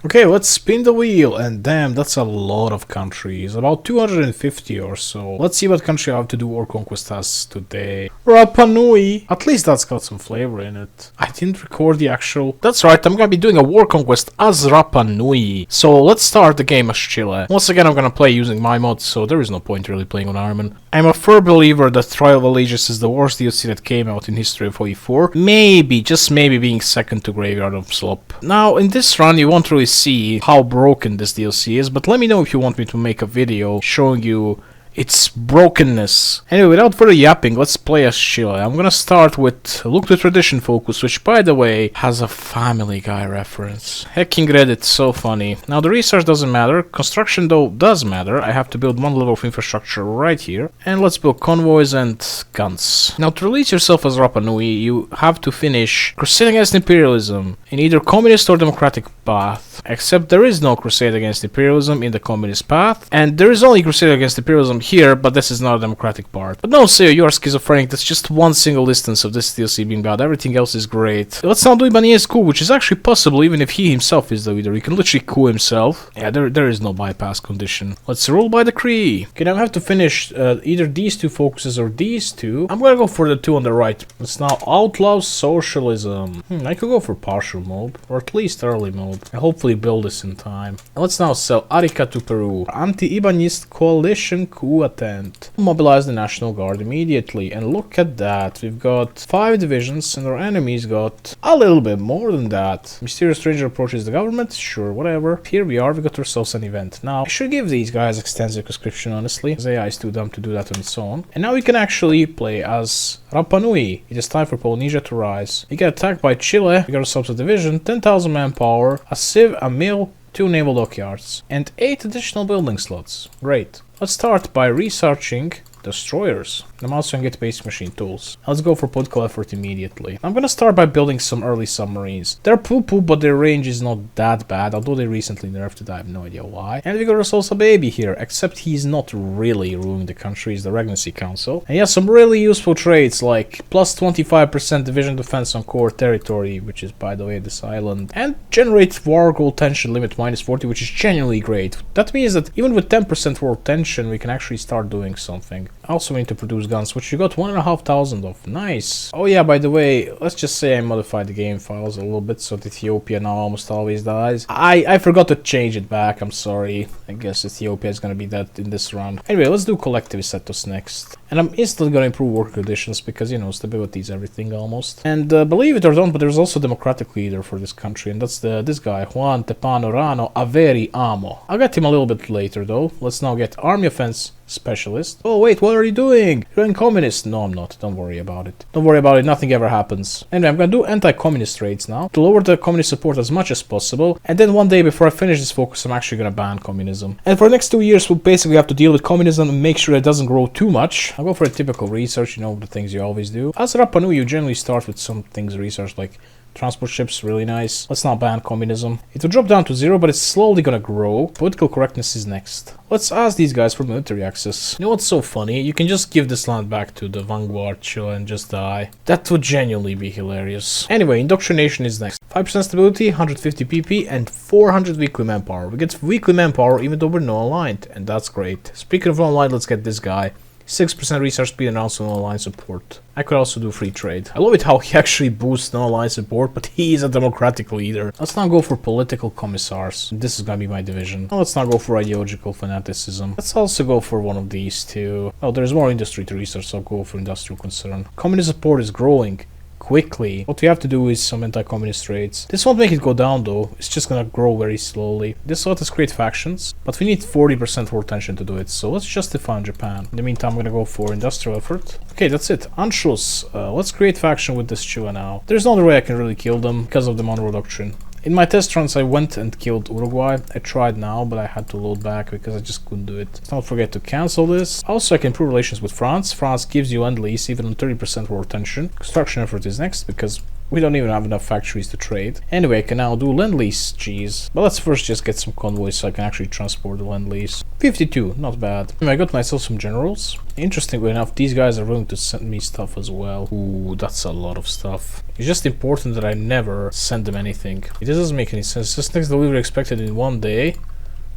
Okay, let's spin the wheel, and damn, that's a lot of countries, about 250 or so. Let's see what country I have to do war conquest as today. Rapanui! At least that's got some flavor in it. I didn't record the actual... That's right, I'm gonna be doing a war conquest as Rapanui. So let's start the game as Chile. Once again, I'm gonna play using my mods, so there is no point really playing on Armin. I'm a firm believer that Trial of Allegiance is the worst DLC that came out in history of OE4. Maybe, just maybe being second to Graveyard of Slop. Now, in this run, you won't really see how broken this DLC is, but let me know if you want me to make a video showing you its brokenness. Anyway, without further yapping, let's play as Chile. I'm gonna start with Look to Tradition Focus, which by the way has a Family Guy reference. Hacking Reddit, so funny. Now the research doesn't matter, construction though does matter. I have to build one level of infrastructure right here. And let's build convoys and guns. Now to release yourself as Rapa Nui, you have to finish Crusade Against Imperialism in either Communist or Democratic path. Except there is no Crusade Against Imperialism in the Communist path, and there is only Crusade Against Imperialism here, but this is not a democratic part. But no, Seo, you are schizophrenic. That's just one single instance of this DLC being bad. Everything else is great. Let's now do Ibanez coup, which is actually possible even if he himself is the leader. He can literally coup himself. Yeah, there is no bypass condition. Let's rule by decree. Okay, now I have to finish either these two focuses or these two. I'm gonna go for the two on the right. Let's now outlaw socialism. I could go for partial mode, or at least early mode. I hopefully build this in time. And let's now sell Arica to Peru. Anti-Ibanist coalition coup attempt. Mobilize the National Guard immediately. And look at that. We've got 5 divisions and our enemies got a little bit more than that. Mysterious stranger approaches the government. Sure, whatever. Here we are. We got ourselves an event. Now, I should give these guys extensive conscription, honestly. Because AI is too dumb to do that on its own. And now we can actually play as Rapa Nui. It is time for Polynesia to rise. We get attacked by Chile. We got ourselves a division, 10,000 manpower, a civ, a mill, 2 naval dockyards, and 8 additional building slots. Great. Let's start by researching destroyers. I'm also gonna get basic machine tools. Let's go for political effort immediately. I'm gonna start by building some early submarines. They're poo-poo, but their range is not that bad, although they recently nerfed it, I have no idea why. And we got ourselves a baby here, except he's not really ruling the country, he's the Regency Council. And he has some really useful traits, like plus 25% division defense on core territory, which is, by the way, this island. And generate war goal tension limit minus 40, which is genuinely great. That means that even with 10% war tension, we can actually start doing something. I also need to produce guns, which you got 1,500 of. Nice. Oh yeah, by the way, let's just say I modified the game files a little bit so that Ethiopia now almost always dies. I forgot to change it back, I'm sorry. I guess Ethiopia is gonna be that in this round. Anyway, let's do collective status next. And I'm instantly gonna improve work conditions because, you know, stability is everything almost. And believe it or not, but there's also a democratic leader for this country, and that's this guy, Juan Tepano Rano Averi Amo. I'll get him a little bit later though. Let's now get army offense specialist. Oh wait, what are you doing? You're in communist. No, I'm not. Don't worry about it. Don't worry about it. Nothing ever happens. Anyway, I'm gonna do anti-communist raids now to lower the communist support as much as possible. And then one day before I finish this focus, I'm actually gonna ban communism. And for the next 2 years, we'll basically have to deal with communism and make sure it doesn't grow too much. I'll go for a typical research, you know, the things you always do. As Rapa Nui, you generally start with some things researched like transport ships, really nice. Let's not ban communism. It will drop down to 0, but it's slowly gonna grow. Political correctness is next. Let's ask these guys for military access. You know what's so funny? You can just give this land back to the Vanguard Chile and just die. That would genuinely be hilarious. Anyway, indoctrination is next. 5% stability, 150 PP, and 400 weekly manpower. We get weekly manpower even though we're not aligned, and that's great. Speaking of non-aligned, let's get this guy. 6% research speed and also non-aligned support. I could also do free trade. I love it how he actually boosts non-aligned support, but he is a democratic leader. Let's now go for political commissars. This is gonna be my division. Now let's not go for ideological fanaticism. Let's also go for one of these two. Oh, there's more industry to research, so I'll go for industrial concern. Communist support is growing quickly. What we have to do is some anti-communist raids. This won't make it go down though, it's just gonna grow very slowly. This will let us create factions, but we need 40% war tension to do it, so let's justify on Japan. In the meantime, I'm gonna go for industrial effort. Okay, that's it. Anschluss. Let's create faction with this Chile now. There's no other way I can really kill them because of the Monroe Doctrine. In my test runs, I went and killed Uruguay. I tried now, but I had to load back because I just couldn't do it. Don't forget to cancel this. Also, I can improve relations with France. France gives you end lease even on 30% war tension. Construction effort is next because We don't even have enough factories to trade. Anyway, I can now do Lend-Lease cheese. But let's first just get some convoys so I can actually transport the Lend-Lease. 52, not bad. I got myself some generals. Interestingly enough, these guys are willing to send me stuff as well. Ooh, that's a lot of stuff. It's just important that I never send them anything. It doesn't make any sense. This next delivery expected in 1 day.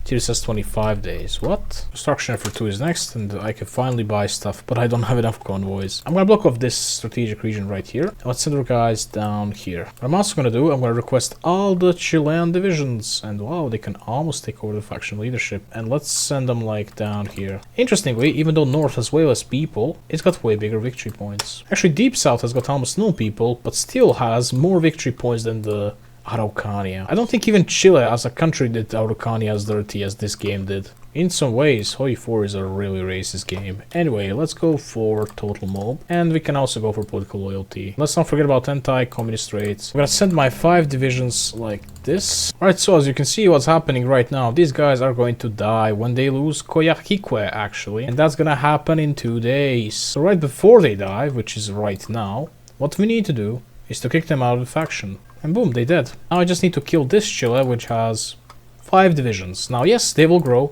Here it says 25 days. What? Construction effort 2 is next, and I can finally buy stuff, but I don't have enough convoys. I'm gonna block off this strategic region right here. Let's send our guys down here. What I'm also gonna do, I'm gonna request all the Chilean divisions, and wow, they can almost take over the faction leadership. And let's send them like down here. Interestingly, even though North has way less people, it's got way bigger victory points. Actually, Deep South has got almost no people, but still has more victory points than the Araucania. I don't think even Chile as a country did Araucania as dirty as this game did. In some ways, Hoi 4 is a really racist game. Anyway, let's go for total mob, and we can also go for political loyalty. Let's not forget about anti-communist traits. I'm gonna send my 5 divisions like this. Right, so as you can see what's happening right now, these guys are going to die when they lose Coyhaique actually, and that's gonna happen in 2 days. So right before they die, which is right now, what we need to do is to kick them out of the faction. And boom, they did. Now I just need to kill this Chile, which has 5 divisions. Now, yes, they will grow.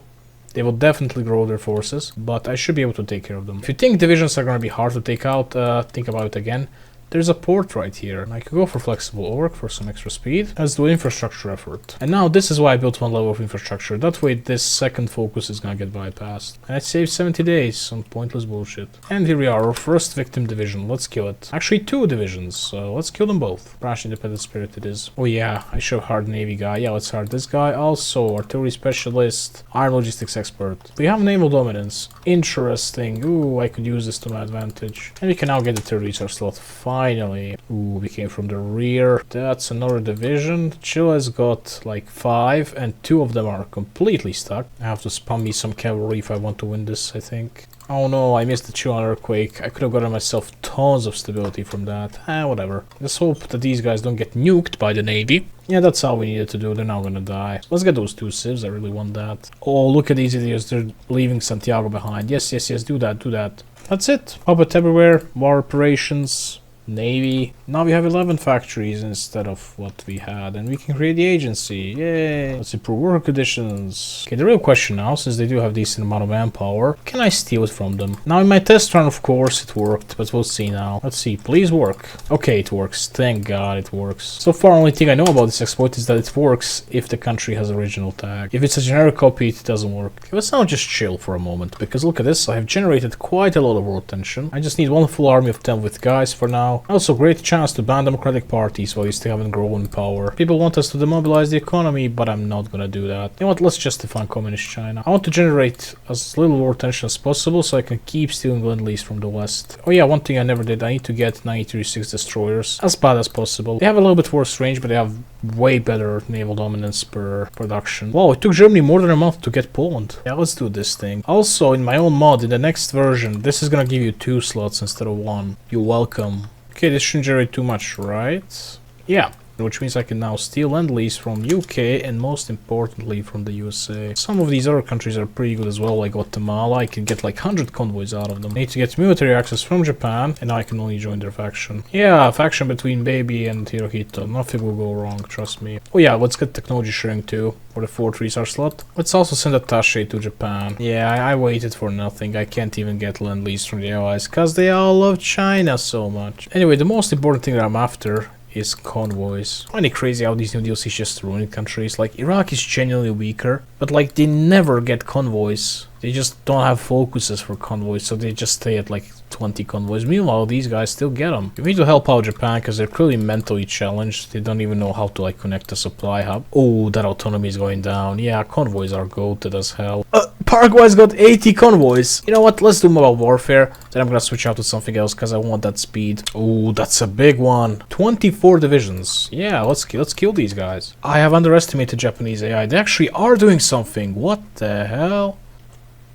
They will definitely grow their forces, but I should be able to take care of them. If you think divisions are going to be hard to take out, think about it again. There's a port right here, and I could go for flexible work for some extra speed. Let's do infrastructure effort. And now this is why I built 1 level of infrastructure. That way this second focus is gonna get bypassed. And I saved 70 days on pointless bullshit. And here we are, our first victim division. Let's kill it. Actually 2 divisions, so let's kill them both. Branch Independent Spirit it is. Oh yeah, I should have hard Navy guy. Yeah, let's hard this guy. Also, Artillery Specialist, Iron Logistics Expert. We have Naval Dominance. Interesting. Ooh, I could use this to my advantage. And we can now get the 3rd resource slot. Finally. Ooh, we came from the rear. That's another division. Chile's got like 5 and 2 of them are completely stuck. I have to spam me some cavalry if I want to win this, I think. Oh no, I missed the Chilean earthquake. I could have gotten myself tons of stability from that. Whatever. Let's hope that these guys don't get nuked by the Navy. Yeah, that's all we needed to do. They're now gonna die. Let's get those 2 civs. I really want that. Oh, look at these idiots. They're leaving Santiago behind. Yes, yes, yes. Do that, do that. That's it. Puppet everywhere. War operations. Navy. Now we have 11 factories instead of what we had, and we can create the agency. Yay! Let's improve work conditions. Okay, the real question now, since they do have decent amount of manpower, can I steal it from them? Now in my test run, of course, it worked, but we'll see now. Let's see, please work. Okay, it works. Thank God it works. So far, only thing I know about this exploit is that it works if the country has original tag. If it's a generic copy, it doesn't work. Let's now just chill for a moment, because look at this, I have generated quite a lot of war tension. I just need 1 full army of 10 with guys for now. Also, great chance to ban democratic parties while you still haven't grown in power. People want us to demobilize the economy, but I'm not gonna do that. You know what, let's just define communist China. I want to generate as little war tension as possible so I can keep stealing Lend-Lease from the West. Oh yeah, one thing I never did, I need to get 936 destroyers as bad as possible. They have a little bit worse range, but they have way better naval dominance per production. Wow, it took Germany more than a month to get Poland. Yeah, let's do this thing. Also, in my own mod, in the next version, this is gonna give you 2 slots instead of 1. You're welcome. Okay, this shouldn't generate too much, right? Yeah, which means I can now steal Lend-Lease from UK and most importantly from the USA. Some of these other countries are pretty good as well, like Guatemala. I can get like 100 convoys out of them. I need to get military access from Japan, and I can only join their faction. Yeah, faction between Baby and Hirohito. Nothing will go wrong, trust me. Oh yeah, let's get technology sharing too for the 4th resource slot. Let's also send a attaché to Japan. Yeah, I waited for nothing. I can't even get Lend-Lease from the allies because they all love China so much. Anyway, the most important thing that I'm after is convoys. Isn't it crazy how these new DLCs just ruin countries? Like, Iraq is genuinely weaker, but like, they never get convoys. They just don't have focuses for convoys, so they just stay at like 20 convoys. Meanwhile, these guys still get them. We need to help out Japan because they're clearly mentally challenged. They don't even know how to like connect a supply hub. Oh, that autonomy is going down. Yeah, convoys are goated as hell. Paraguay's got 80 convoys. You know what? Let's do mobile warfare. Then I'm gonna switch out to something else because I want that speed. Oh, that's a big one. 24 divisions. Yeah, let's kill these guys. I have underestimated Japanese AI. They actually are doing something. What the hell?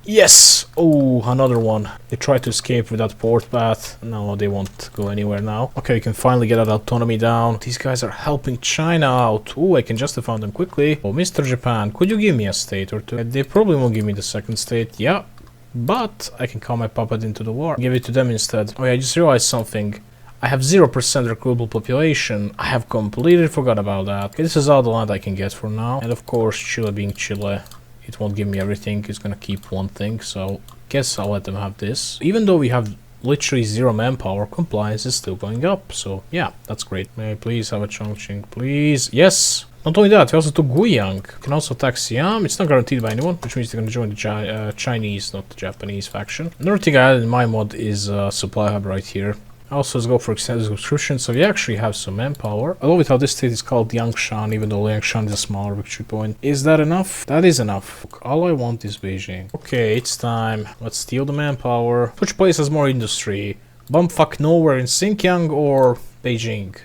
Yes! Oh, another one. They tried to escape with that port path. No, they won't go anywhere now. Okay, we can finally get that autonomy down. These guys are helping China out. Oh, I can justify them quickly. Oh, Mr. Japan, could you give me a state or 2? They probably won't give me the 2nd state. Yeah, but I can call my puppet into the war. Give it to them instead. Oh yeah, I just realized something. I have 0% recruitable population. I have completely forgot about that. Okay, this is all the land I can get for now. And of course, Chile being Chile, it won't give me everything. It's gonna keep one thing, so guess I'll let them have this. Even though we have literally 0 manpower, compliance is still going up. So yeah, that's great. May I please have a Chongqing, please? Yes! Not only that, we also took Guiyang. Can also attack Siam. It's not guaranteed by anyone, which means they're gonna join the Chinese, not the Japanese faction. Another thing I added in my mod is a supply hub right here. Also, let's go for extended subscription, so we actually have some manpower. I love it how this state is called Yangshan, even though Yangshan is a smaller victory point. Is that enough? That is enough. Look, all I want is Beijing. Okay, it's time. Let's steal the manpower. Which place has more industry? Bumfuck nowhere in Xinjiang or Beijing?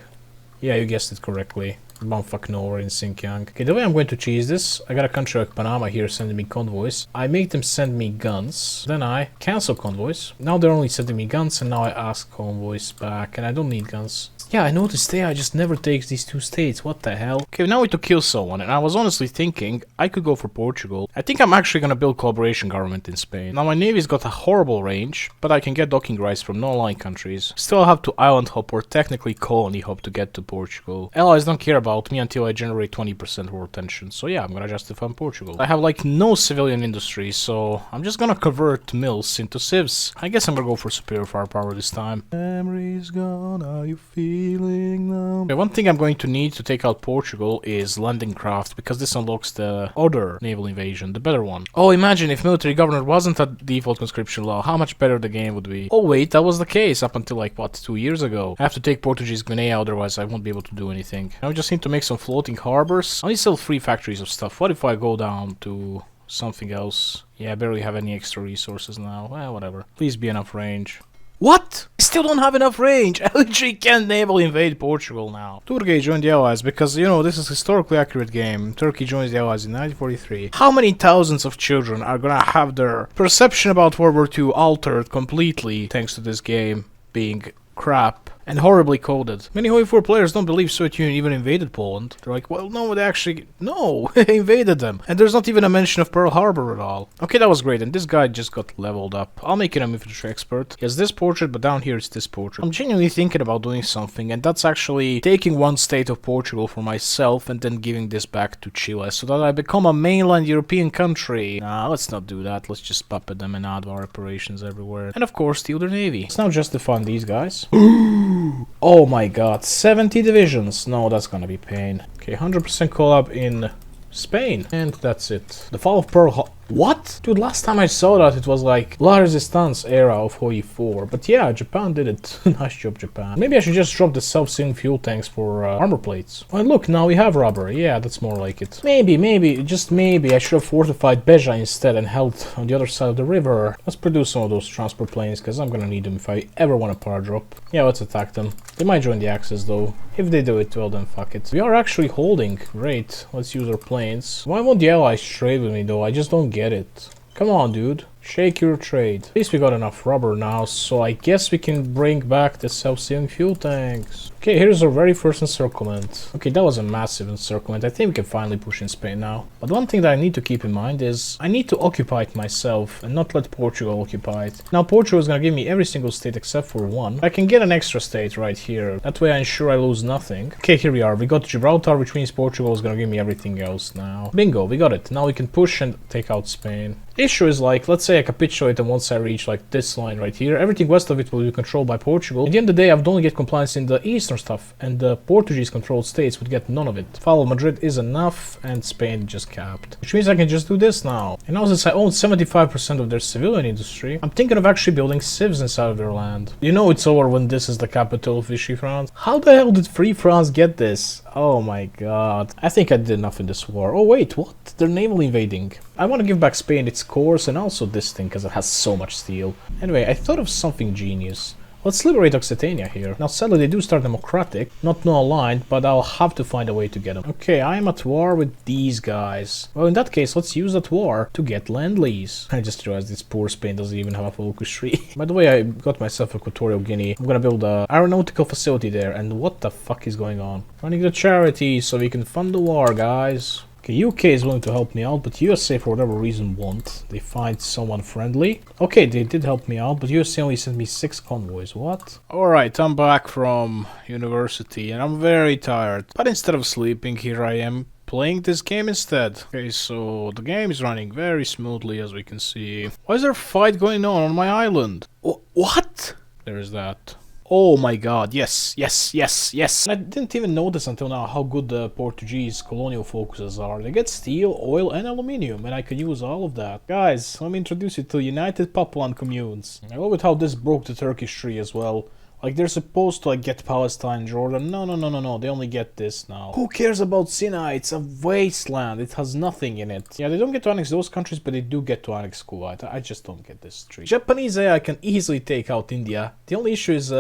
Yeah, you guessed it correctly. Bumfuck nowhere in Xinjiang. Okay, the way I'm going to cheese this, I got a country like Panama here sending me convoys. I make them send me guns. Then I cancel convoys. Now they're only sending me guns, and now I ask convoys back, and I don't need guns. Yeah, I noticed AI just never takes these 2 states. What the hell? Okay, now we to kill someone, and I was honestly thinking I could go for Portugal. I think I'm actually gonna build collaboration government in Spain. Now my navy's got a horrible range, but I can get docking rights from non-aligned countries. Still have to island hop or technically colony hop to get to Portugal. Allies don't care about me until I generate 20% world tension. So yeah, I'm gonna justify Portugal. I have like no civilian industry, so I'm just gonna convert mills into civs. I guess I'm gonna go for superior firepower this time. Memories gone, are you feeling them? Okay, one thing I'm going to need to take out Portugal is landing craft, because this unlocks the other naval invasion, the better one. Oh, imagine if military governor wasn't a default conscription law, how much better the game would be. Oh wait, that was the case up until like, what, 2 years ago. I have to take Portuguese Guinea, otherwise I won't be able to do anything. Now we just need to make some floating harbors. I only sell 3 factories of stuff. What if I go down to something else? Yeah, I barely have any extra resources now. Well, whatever. Please be enough range. What? I still don't have enough range. I literally can't naval invade Portugal now. Turkey joined the Allies because, you know, this is a historically accurate game. Turkey joins the Allies in 1943. How many thousands of children are gonna have their perception about World War II altered completely thanks to this game being crap and horribly coded? Many Hoi4 players don't believe Soviet Union even invaded Poland. They're like, well, no, they actually... No, they invaded them. And there's not even a mention of Pearl Harbor at all. Okay, that was great, and this guy just got leveled up. I'll make him an infantry expert. He has this portrait, but down here it's this portrait. I'm genuinely thinking about doing something, and that's actually taking one state of Portugal for myself and then giving this back to Chile, so that I become a mainland European country. Nah, let's not do that. Let's just puppet them and add our operations everywhere. And of course, steal their navy. Let's now just defund these guys. Oh my god, 70 divisions. No, that's gonna be pain. Okay, 100% collab in Spain. And that's it. The fall of Pearl Harbor. What? Dude, last time I saw that it was like La Resistance era of Hoi 4. But yeah, Japan did it. Nice job, Japan. Maybe I should just drop the self-sealing fuel tanks for armor plates. Oh, and look, now we have rubber. Yeah, that's more like it. Maybe, just maybe I should have fortified Beja instead and held on the other side of the river. Let's produce some of those transport planes, because I'm gonna need them if I ever want a power drop. Yeah, let's attack them. They might join the Axis though. If they do it, well then fuck it. We are actually holding. Great. Let's use our planes. Why won't the Allies trade with me though? I just don't get it. Come on, dude. Shake your trade. At least we got enough rubber now, so I guess we can bring back the self-sealing fuel tanks. Okay, here's our very first encirclement. Okay, that was a massive encirclement. I think we can finally push in Spain now. But one thing that I need to keep in mind is I need to occupy it myself and not let Portugal occupy it. Now, Portugal is gonna give me every single state except for one. I can get an extra state right here. That way I ensure I lose nothing. Okay, here we are. We got Gibraltar, which means Portugal is gonna give me everything else now. Bingo, we got it. Now we can push and take out Spain. Issue is like, let's say I capitulate, and once I reach like this line right here, everything west of it will be controlled by Portugal. At the end of the day, I would only get compliance in the eastern stuff, and the Portuguese controlled states would get none of it. Fall of Madrid is enough, and Spain just capped. Which means I can just do this now. And now since I own 75% of their civilian industry, I'm thinking of actually building civs inside of their land. You know it's over when this is the capital of Vichy France. How the hell did Free France get this? Oh my god. I think I did enough in this war. Oh wait, what? They're naval invading. I want to give back Spain its cores and also this thing because it has so much steel. Anyway, I thought of something genius. Let's liberate Occitania here. Now sadly they do start democratic, not no-aligned, but I'll have to find a way to get them. Okay, I'm at war with these guys. Well, in that case, let's use that war to get Lend-Lease. I just realized this poor Spain doesn't even have a focus tree. By the way, I got myself Equatorial Guinea. I'm gonna build a aeronautical facility there, and what the fuck is going on? Running the charity so we can fund the war, guys. Okay, UK is willing to help me out, but USA for whatever reason won't. They find someone friendly. Okay, they did help me out, but USA only sent me 6 convoys. What? Alright, I'm back from university and I'm very tired. But instead of sleeping, here I am playing this game instead. Okay, so the game is running very smoothly as we can see. Why is there a fight going on my island? What? There is that. Oh my god, yes, yes, yes, yes. I didn't even notice until now how good the Portuguese colonial focuses are. They get steel, oil, and aluminium, and I can use all of that. Guys, let me introduce you to United Papuan Communes. I love it how this broke the Turkish tree as well. Like, they're supposed to, like, get Palestine, Jordan. No, they only get this now. Who cares about Sinai? It's a wasteland. It has nothing in it. Yeah, they don't get to annex those countries, but they do get to annex Kuwait. I just don't get this tree. Japanese AI can easily take out India. The only issue is,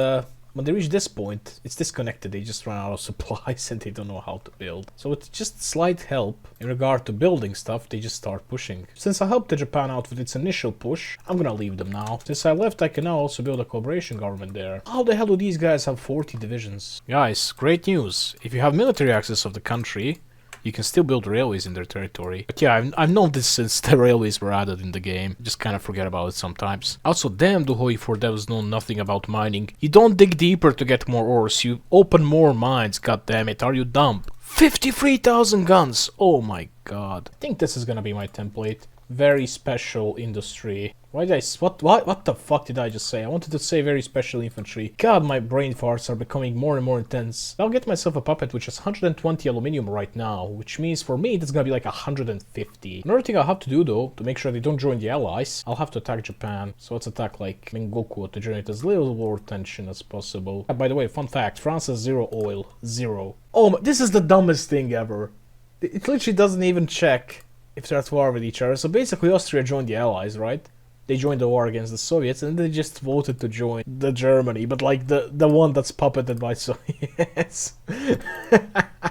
when they reach this point, it's disconnected. They just run out of supplies and they don't know how to build. So with just slight help in regard to building stuff, they just start pushing. Since I helped the Japan out with its initial push, I'm gonna leave them now. Since I left, I can now also build a collaboration government there. How the hell do these guys have 40 divisions? Guys, great news. If you have military access of the country, you can still build railways in their territory. But yeah, I've known this since the railways were added in the game. Just kind of forget about it sometimes. Also, damn Duhoi for devs know nothing about mining. You don't dig deeper to get more ores, you open more mines, goddammit, are you dumb? 53,000 guns! Oh my god. I think this is gonna be my template. Very special industry. Why did what the fuck did I just say? I wanted to say very special infantry. God, my brain farts are becoming more and more intense. I'll get myself a puppet which has 120 aluminium right now, which means for me that's gonna be like 150. Another thing I'll have to do though, to make sure they don't join the allies, I'll have to attack Japan. So let's attack like Mengoku to generate as little war tension as possible. By the way, fun fact, France has 0 oil. 0. Oh, this is the dumbest thing ever. It literally doesn't even check if they're at war with each other. So basically Austria joined the allies, right? They joined the war against the Soviets and they just voted to join the Germany, but like the one that's puppeted by Soviets.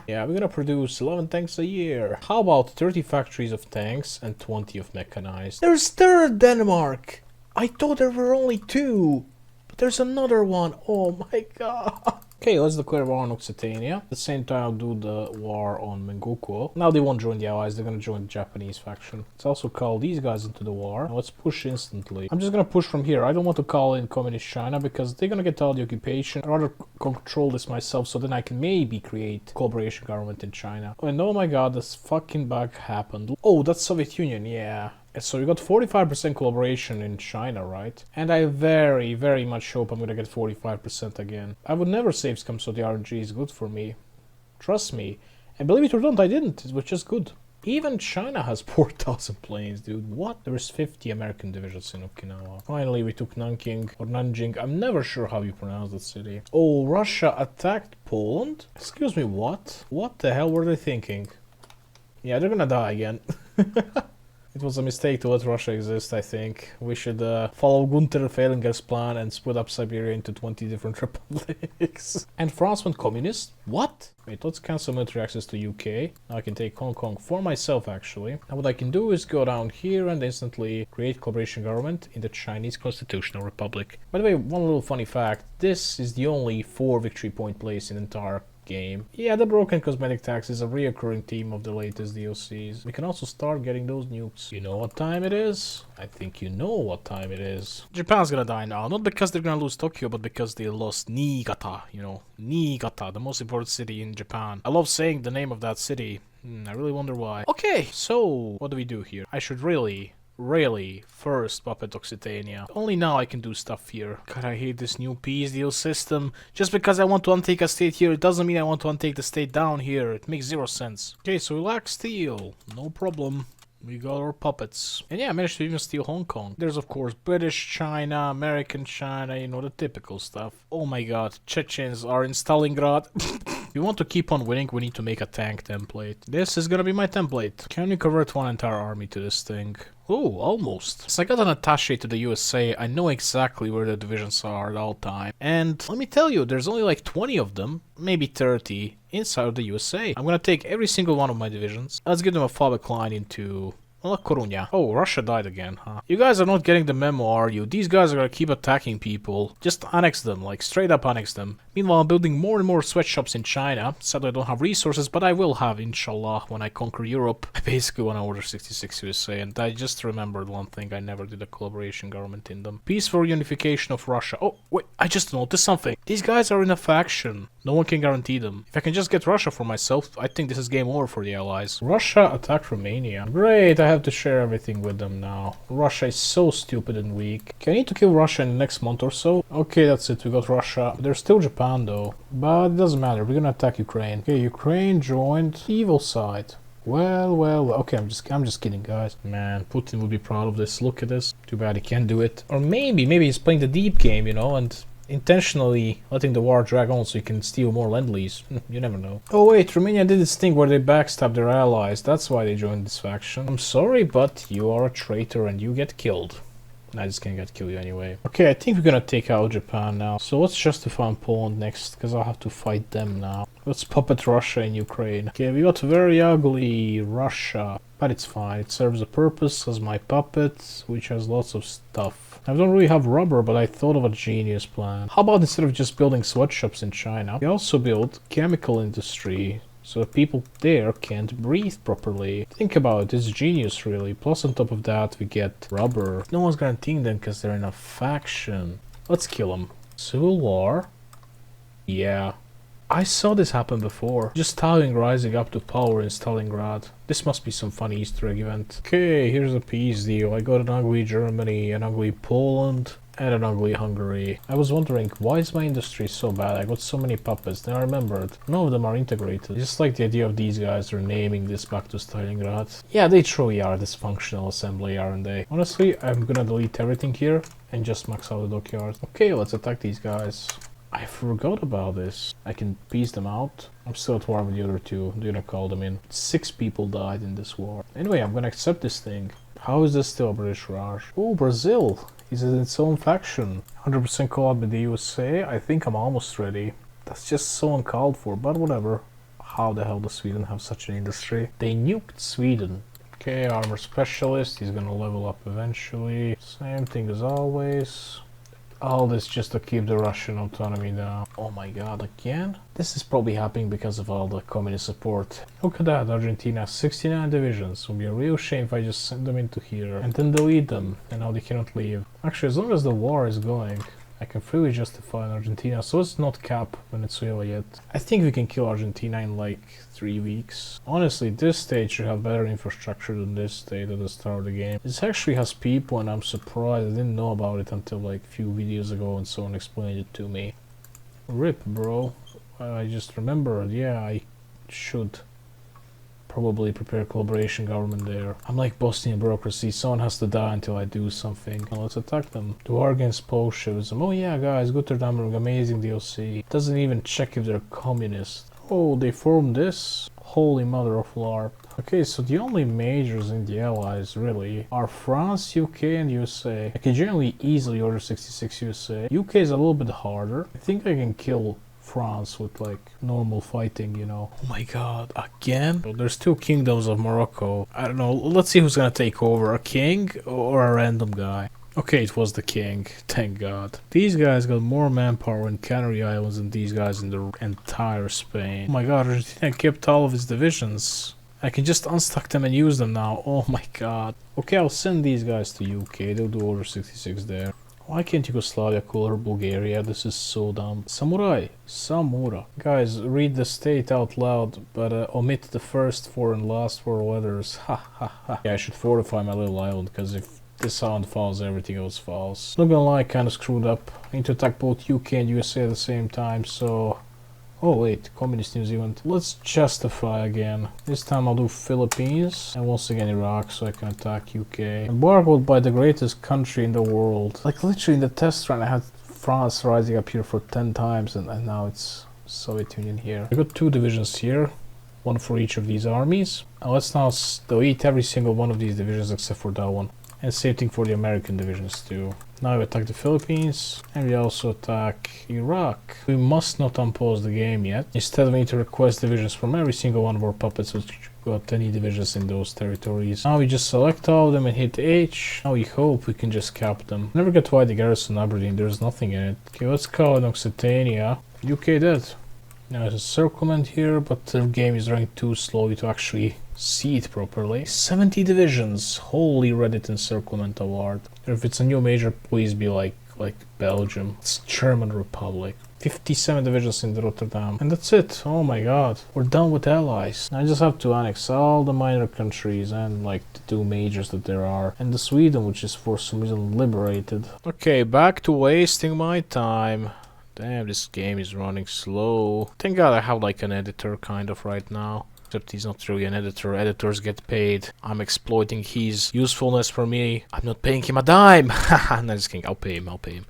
Yeah, we're gonna produce 11 tanks a year. How about 30 factories of tanks and 20 of mechanized? There's third Denmark! I thought there were only 2, but there's another one. Oh my god. Okay, let's declare war on Occitania. At the same time, I'll do the war on Mengoku. Now they won't join the allies, they're gonna join the Japanese faction. Let's also call these guys into the war. Now let's push instantly. I'm just gonna push from here. I don't want to call in Communist China because they're gonna get all the occupation. I'd rather control this myself so then I can maybe create collaboration government in China. And oh my god, this fucking bug happened. Oh, that's Soviet Union, yeah. So we got 45% collaboration in China, right? And I very, very much hope I'm gonna get 45% again. I would never say scum, so the RNG is good for me. Trust me. And believe it or not, I didn't. It was just good. Even China has 4,000 planes, dude. What? There's 50 American divisions in Okinawa. Finally, we took Nanking, or Nanjing. I'm never sure how you pronounce that city. Oh, Russia attacked Poland? Excuse me, what? What the hell were they thinking? Yeah, they're gonna die again. It was a mistake to let Russia exist, I think. We should follow Gunther Fehlinger's plan and split up Siberia into 20 different republics. And France went communist? What? Wait, let's cancel military access to UK. Now I can take Hong Kong for myself, actually. Now what I can do is go down here and instantly create collaboration government in the Chinese Constitutional Republic. By the way, one little funny fact. This is the only 4 victory point place in the entire game. Yeah, the broken cosmetic tax is a reoccurring theme of the latest DLCs. We can also start getting those nukes. You know what time it is? I think you know what time it is. Japan's gonna die now, not because they're gonna lose Tokyo, but because they lost Niigata, you know, Niigata, the most important city in Japan. I love saying the name of that city. I really wonder why. Okay, so what do we do here? I should really first puppet Occitania. Only now I can do stuff here. God, I hate this new peace deal system. Just because I want to untake a state here, it doesn't mean I want to untake the state down here. It makes 0 sense. Okay, so we lack steel. No problem. We got our puppets. And yeah, I managed to even steal Hong Kong. There's of course British China, American China, you know, the typical stuff. Oh my god, Chechens are in Stalingrad. If we want to keep on winning, we need to make a tank template. This is gonna be my template. Can we convert one entire army to this thing? Oh, almost. So I got an attaché to the USA. I know exactly where the divisions are at all time. And let me tell you, there's only like 20 of them, maybe 30, inside of the USA. I'm gonna take every single one of my divisions. Let's give them a fallback line into... well, Coruña. Oh, Russia died again, huh? You guys are not getting the memo, are you? These guys are gonna keep attacking people. Just annex them, like straight up annex them. Meanwhile, I'm building more and more sweatshops in China. Sadly, I don't have resources, but I will have, inshallah, when I conquer Europe. I basically want to order 66 USA, and I just remembered one thing. I never did a collaboration government in them. Peaceful unification of Russia. Oh, wait, I just noticed something. These guys are in a faction. No one can guarantee them. If I can just get Russia for myself, I think this is game over for the Allies. Russia attacked Romania. Great, I have to share everything with them now. Russia is so stupid and weak. Okay, I need to kill Russia in the next month or so. Okay, that's it. We got Russia. There's still Japan though. But it doesn't matter. We're gonna attack Ukraine. Okay, Ukraine joined evil side. Well. Okay, I'm just kidding, guys. Man, Putin would be proud of this. Look at this. Too bad he can't do it. Or maybe he's playing the deep game, you know, and intentionally letting the war drag on so he can steal more lend-lease. You never know. Oh wait, Romania did this thing where they backstab their allies. That's why they joined this faction. I'm sorry, but you are a traitor and you get killed. I just can't kill you anyway. Okay, I think we're gonna take out Japan now. So let's justify Poland next, because I'll have to fight them now. Let's puppet Russia in Ukraine. Okay, we got very ugly Russia. But it's fine. It serves a purpose as my puppet, which has lots of stuff. I don't really have rubber, but I thought of a genius plan. How about instead of just building sweatshops in China, we also build chemical industry, so that people there can't breathe properly. Think about it, it's genius really. Plus on top of that we get rubber. No one's guaranteeing them because they're in a faction. Let's kill them. Civil war? Yeah. I saw this happen before. Just Stalin rising up to power in Stalingrad. This must be some funny Easter egg event. Okay, here's a peace deal. I got an ugly Germany, an ugly Poland, and an ugly Hungary. I was wondering, why is my industry so bad? I got so many puppets. Then I remembered, none of them are integrated. I just like the idea of these guys renaming this back to Stalingrad. Yeah, they truly are dysfunctional assembly, aren't they? Honestly, I'm gonna delete everything here and just max out the dockyard. Okay, let's attack these guys. I forgot about this. I can piece them out. I'm still at war with the other two. I'm gonna call them in. 6 people died in this war. Anyway, I'm gonna accept this thing. How is this still a British Raj? Oh, Brazil is in its own faction. 100% collab with the USA. I think I'm almost ready. That's just so uncalled for, but whatever. How the hell does Sweden have such an industry? They nuked Sweden. Okay, armor specialist. He's gonna level up eventually. Same thing as always. All this just to keep the Russian autonomy down. Oh my god, again? This is probably happening because of all the communist support. Look at that, Argentina, 69 divisions. It would be a real shame if I just send them into here and then delete them, and now they cannot leave. Actually, as long as the war is going, I can freely justify Argentina, so let's not cap Venezuela yet. I think we can kill Argentina in like 3 weeks. Honestly, this state should have better infrastructure than this state at the start of the game. This actually has people and I'm surprised. I didn't know about it until like a few videos ago and someone explained it to me. RIP, bro. I just remembered, yeah, I should probably prepare collaboration government there. I'm like Bosnian bureaucracy, someone has to die until I do something. Now let's attack them. The war against Bolshevism. Oh yeah guys, Gutterdammerung, amazing DLC. Doesn't even check if they're communist. Oh, they formed this? Holy mother of LARP. Okay, so the only majors in the Allies really are France, UK and USA. I can generally easily order 66 USA. UK is a little bit harder. I think I can kill France with like normal fighting, you know. Oh my god, again? Well, there's 2 kingdoms of Morocco. I don't know, let's see who's gonna take over, a king or a random guy. Okay, it was the king, thank god. These guys got more manpower in Canary Islands than these guys in the entire Spain. Oh my god, Argentina kept all of its divisions. I can just unstuck them and use them now, oh my god. Okay, I'll send these guys to UK, they'll do order 66 there. Why can't Yugoslavia call her Bulgaria? This is so dumb. Samurai. Samura. Guys, read the state out loud, but omit the first 4 and last 4 letters. Ha ha ha. Yeah, I should fortify my little island, because if this sound falls, everything else falls. Not gonna lie, kinda screwed up. I need to attack both UK and USA at the same time, so... Oh wait, Communist New Zealand. Let's justify again. This time I'll do Philippines and once again Iraq so I can attack UK. Embargoed by the greatest country in the world. Like literally in the test run I had France rising up here for 10 times and now it's Soviet Union here. I got 2 divisions here, one for each of these armies. Now let's now delete every single one of these divisions except for that one. And same thing for the American divisions too. Now we attack the Philippines, and we also attack Iraq. We must not unpause the game yet. Instead we need to request divisions from every single one of our puppets, got any divisions in those territories. Now we just select all of them and hit H. Now we hope we can just cap them. Never get why the garrison Aberdeen, there's nothing in it. Okay, let's call it Occitania. UK dead. Now there's a circlement here, but the game is running too slowly to actually see it properly. 70 divisions. Holy Reddit encirclement award. If it's a new major, please be like Belgium. It's German Republic. 57 divisions in Rotterdam. And that's it. Oh my god. We're done with allies. I just have to annex all the minor countries and like the two majors that there are. And the Sweden, which is for some reason liberated. Okay, back to wasting my time. Damn, this game is running slow. Thank god I have like an editor kind of right now. Except he's not really an editor. Editors get paid. I'm exploiting his usefulness for me. I'm not paying him a dime. Haha, no, just kidding. I'll pay him.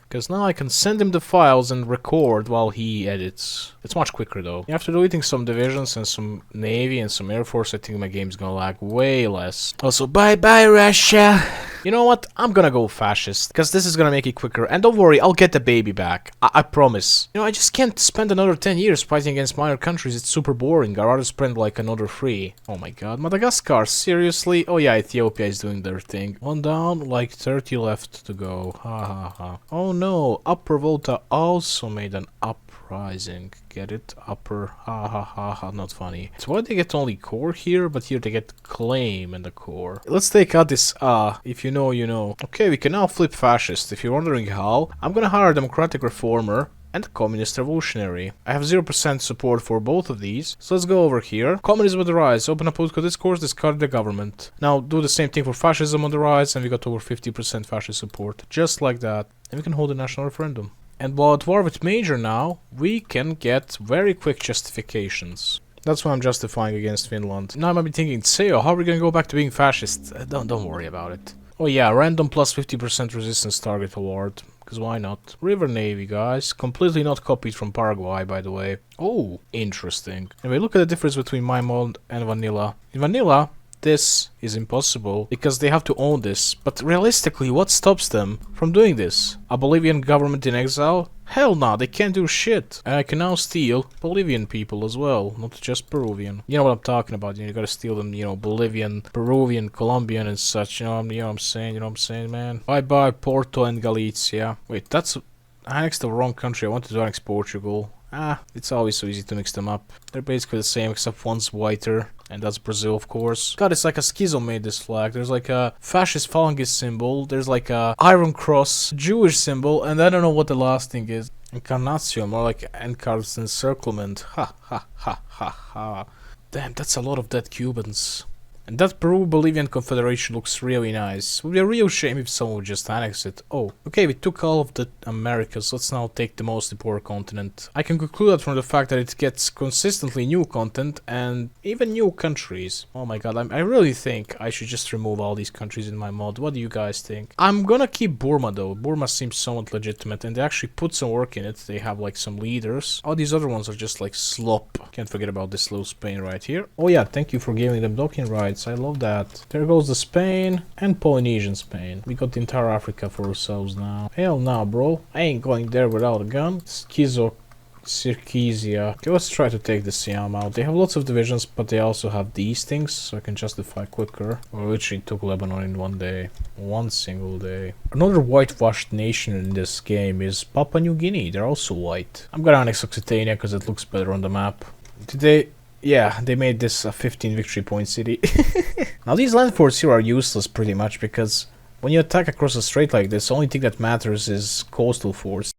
Because now I can send him the files and record while he edits. It's much quicker though. After deleting some divisions and some navy and some air force, I think my game's gonna lag way less. Also, bye bye Russia. You know what? I'm gonna go fascist, because this is gonna make it quicker. And don't worry, I'll get the baby back. I promise. You know, I just can't spend another 10 years fighting against minor countries. It's super boring. I'd rather spend like another 3. Oh my god. Madagascar, seriously? Oh yeah, Ethiopia is doing their thing. One down, like 30 left to go. Ha ha ha. Oh no, Upper Volta also made an uprising. Get it? Upper, ha ha ha ha, not funny. So why they get only core here, but here they get claim and the core. Let's take out this if you know, you know. Okay, we can now flip fascist. If you're wondering how, I'm gonna hire a democratic reformer and a communist revolutionary. I have 0% support for both of these, so let's go over here. Communism on the rise, open a political discourse, discard the government. Now do the same thing for fascism on the rise, and we got over 50% fascist support, just like that. And we can hold a national referendum. And while at war with Major now, we can get very quick justifications. That's why I'm justifying against Finland. Now I might be thinking, Seo, how are we gonna go back to being fascist? Don't worry about it. Oh yeah, random plus 50% resistance target award. Because why not? River Navy, guys. Completely not copied from Paraguay, by the way. Oh, interesting. Anyway, look at the difference between my mod and vanilla. In vanilla, this is impossible, because they have to own this. But realistically, what stops them from doing this? A Bolivian government in exile? Hell no, they can't do shit. And I can now steal Bolivian people as well, not just Peruvian. You know what I'm talking about, you gotta steal them, you know, Bolivian, Peruvian, Colombian and such, you know what I'm saying, man. Bye bye, Porto and Galicia. Wait, I annexed the wrong country, I wanted to annex Portugal. It's always so easy to mix them up. They're basically the same, except one's whiter. And that's Brazil, of course. God, it's like a schism made this flag. There's like a fascist phalangist symbol. There's like a Iron Cross, Jewish symbol. And I don't know what the last thing is. Incarnation, more like Encar's encirclement. Ha, ha, ha, ha, ha. Damn, that's a lot of dead Cubans. And that Peru-Bolivian confederation looks really nice. It would be a real shame if someone would just annex it. Oh, okay, we took all of the Americas. Let's now take the most important continent. I can conclude that from the fact that it gets consistently new content and even new countries. Oh my god, I really think I should just remove all these countries in my mod. What do you guys think? I'm gonna keep Burma though. Burma seems somewhat legitimate and they actually put some work in it. They have like some leaders. All these other ones are just like slop. Can't forget about this little Spain right here. Oh yeah, thank you for giving them docking rights. I love that. There goes the Spain and Polynesian Spain. We got the entire Africa for ourselves now. Hell nah, bro. I ain't going there without a gun. Circizia. Okay, let's try to take the Siam out. They have lots of divisions, but they also have these things, so I can justify quicker. We literally took Lebanon in one day. One single day. Another whitewashed nation in this game is Papua New Guinea. They're also white. I'm gonna annex Occitania because it looks better on the map. Yeah, they made this a 15 victory point city. Now these land forts here are useless pretty much because when you attack across a strait like this, the only thing that matters is coastal force.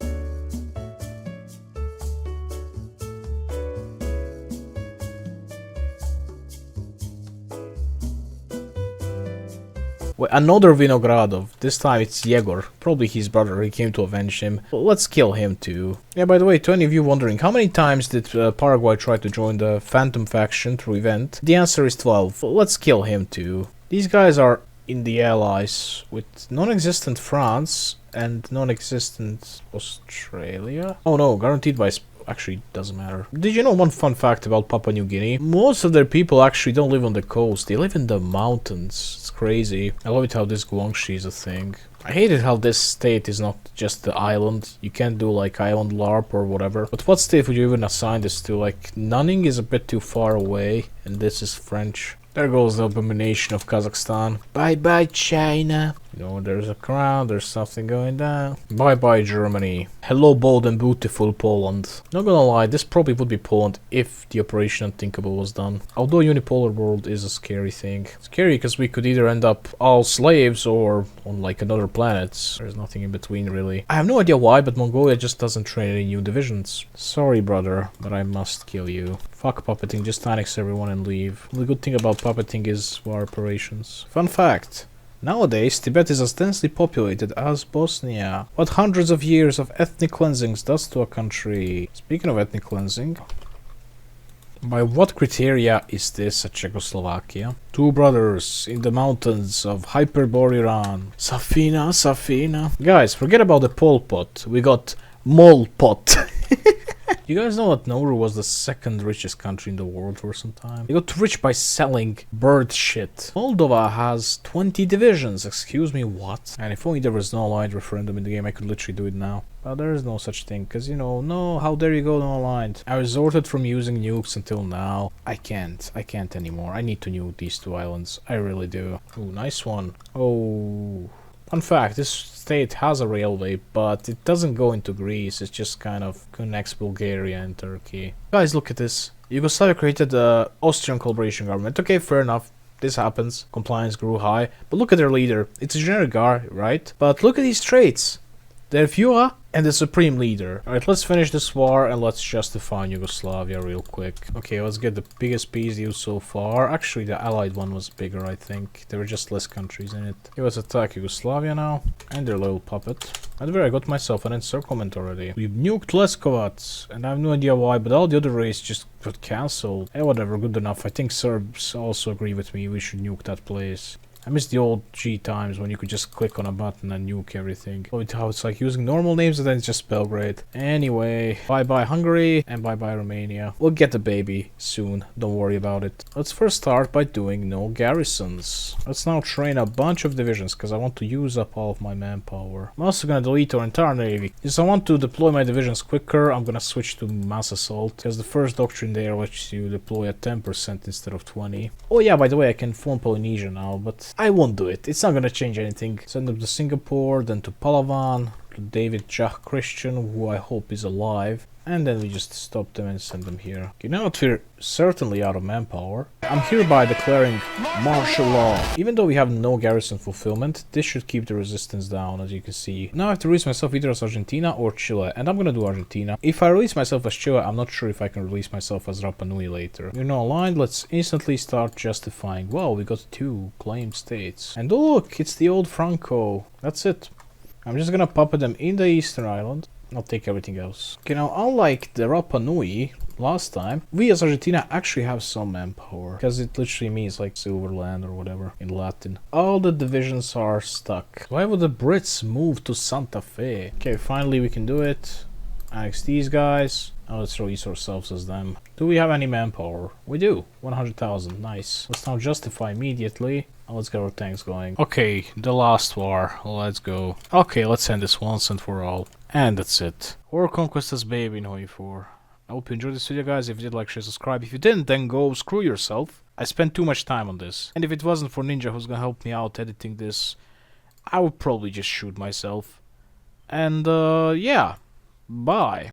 Well, another Vinogradov. This time it's Yegor. Probably his brother. He came to avenge him. Well, let's kill him too. Yeah, by the way, to any of you wondering, how many times did Paraguay try to join the Phantom faction through event? The answer is 12. Well, let's kill him too. These guys are in the allies with non-existent France and non-existent Australia. Oh no, guaranteed by actually doesn't matter. Did you know one fun fact about Papua New Guinea? Most of their people actually don't live on the coast, they live in the mountains. It's crazy. I love it how this Guangxi is a thing. I hate it how this state is not just the island. You can't do like island LARP or whatever. But what state would you even assign this to? Like, Nanning is a bit too far away, and this is French. There goes the abomination of Kazakhstan. Bye bye China. You know, there's a crown, there's something going down. Bye bye Germany. Hello bold and beautiful Poland. Not gonna lie, this probably would be Poland if the Operation Unthinkable was done. Although unipolar world is a scary thing. Scary because we could either end up all slaves or on like another planet. There's nothing in between really. I have no idea why, but Mongolia just doesn't train any new divisions. Sorry brother, but I must kill you. Fuck puppeting, just annex everyone and leave. The good thing about puppeting is war operations. Fun fact. Nowadays, Tibet is as densely populated as Bosnia. What hundreds of years of ethnic cleansings does to a country. Speaking of ethnic cleansing, by what criteria is this a Czechoslovakia? Two brothers in the mountains of Hyperborean. Safina, Safina. Guys, forget about the Pol Pot. We got Mol Pot. You guys know that Nauru was the second richest country in the world for some time? They got rich by selling bird shit. Moldova has 20 divisions. Excuse me, what? And if only there was no aligned referendum in the game, I could literally do it now. But there is no such thing, because, you know, no, how dare you go no aligned? I resorted from using nukes until now. I can't anymore. I need to nuke these two islands. I really do. Ooh, nice one. Oh... Fun fact, this state has a railway, but it doesn't go into Greece, it just kind of connects Bulgaria and Turkey. Guys, look at this. Yugoslavia created the Austrian collaboration government. Okay, fair enough. This happens. Compliance grew high. But look at their leader. It's a generic guy, right? But look at these traits. Der Führer and the supreme leader. Alright, let's finish this war and let's justify Yugoslavia real quick. Okay, let's get the biggest peace deal so far. Actually, the allied one was bigger, I think. There were just less countries in it. Okay, let's attack Yugoslavia now. And their little puppet. And there I got myself an encirclement already. We've nuked Leskovac. And I have no idea why, but all the other raids just got cancelled. Eh, whatever, good enough. I think Serbs also agree with me. We should nuke that place. I miss the old G times when you could just click on a button and nuke everything. Oh, how it's like using normal names and then it's just Belgrade. Anyway, bye-bye Hungary and bye-bye Romania. We'll get the baby soon, don't worry about it. Let's first start by doing no garrisons. Let's now train a bunch of divisions because I want to use up all of my manpower. I'm also gonna delete our entire navy. Since I want to deploy my divisions quicker, I'm gonna switch to mass assault because the first doctrine there lets you deploy at 10% instead of 20. Oh yeah, by the way, I can form Polynesia now, but I won't do it. It's not gonna change anything. Send them to Singapore, then to Palawan, to David Jack Christian, who I hope is alive. And then we just stop them and send them here. Okay, now that we're certainly out of manpower, I'm hereby declaring martial law. Even though we have no garrison fulfillment, this should keep the resistance down, as you can see. Now I have to release myself either as Argentina or Chile, and I'm gonna do Argentina. If I release myself as Chile, I'm not sure if I can release myself as Rapa Nui later. You're not aligned, let's instantly start justifying. Wow, we got 2 claimed states. And oh look, it's the old Franco. That's it. I'm just gonna puppet them in the Eastern Island. I'll take everything else. Okay, now unlike the Rapa Nui last time, we as Argentina actually have some manpower. Because it literally means like Silverland or whatever in Latin. All the divisions are stuck. Why would the Brits move to Santa Fe? Okay, finally we can do it. Annex these guys. Now let's release ourselves as them. Do we have any manpower? We do. 100,000. Nice. Let's now justify immediately. Now let's get our tanks going. Okay, the last war. Let's go. Okay, let's end this once and for all. And that's it. War Conquest has been Nui 4. I hope you enjoyed this video, guys. If you did, like, share, subscribe. If you didn't, then go screw yourself. I spent too much time on this. And if it wasn't for Ninja who's gonna help me out editing this, I would probably just shoot myself. And yeah. Bye.